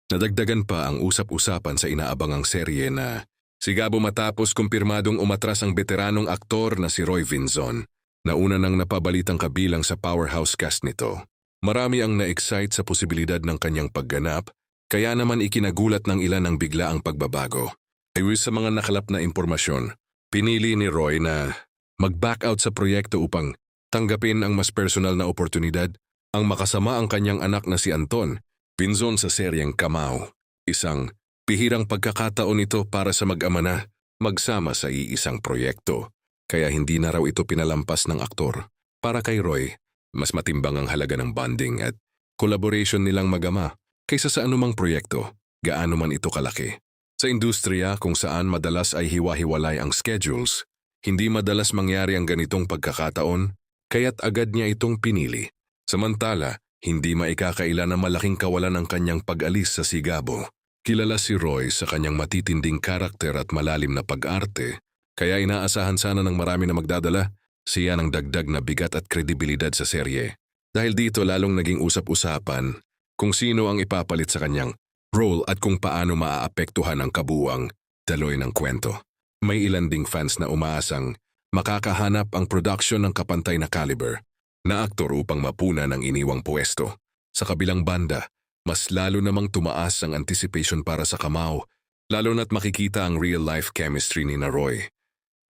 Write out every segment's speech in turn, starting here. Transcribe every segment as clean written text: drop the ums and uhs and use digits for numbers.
Nadagdagan pa ang usap-usapan sa inaabangang serye na sigabo matapos kumpirmadong umatras ang veteranong aktor na si Roy Vinzon, na una nang napabalitang kabilang sa powerhouse cast nito. Marami ang na-excite sa posibilidad ng kanyang pagganap, kaya naman ikinagulat ng ilan ang bigla ang pagbabago. Ayon sa mga nakalap na impormasyon, pinili ni Roy na mag-back out sa proyekto upang tanggapin ang mas personal na oportunidad ang makasama ang kanyang anak na si Anton Vinzon sa seryeng Kamao. Isang bihirang pagkakataon ito para sa mag-ama na magsama sa iisang proyekto. Kaya hindi na raw ito pinalampas ng aktor. Para kay Roy, mas matimbang ang halaga ng bonding at collaboration nilang mag-ama kaysa sa anumang proyekto, gaano man ito kalaki. Sa industriya kung saan madalas ay hiwa-hiwalay ang schedules, hindi madalas mangyari ang ganitong pagkakataon, kaya't agad niya itong pinili. Samantala, hindi maikakaila na malaking kawalan ng kanyang pag-alis sa Sigabo. Kilala si Roy sa kanyang matitinding karakter at malalim na pag-arte, kaya inaasahan sana ng marami na magdadala siya ng dagdag na bigat at kredibilidad sa serye. Dahil dito lalong naging usap-usapan kung sino ang ipapalit sa kanyang role at kung paano maaapektuhan ang kabuuang daloy ng kwento. May ilan ding fans na umaasang makakahanap ang production ng kapantay na caliber na aktor upang mapunan ang iniwang pwesto. Sa kabilang banda, mas lalo namang tumaas ang anticipation para sa Kamao, lalo na't makikita ang real-life chemistry ni Roy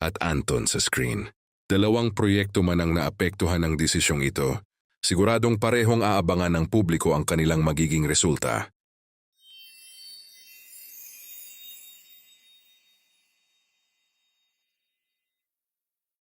at Anton sa screen. Dalawang proyekto man ang naapektuhan ng desisyong ito, siguradong parehong aabangan ng publiko ang kanilang magiging resulta.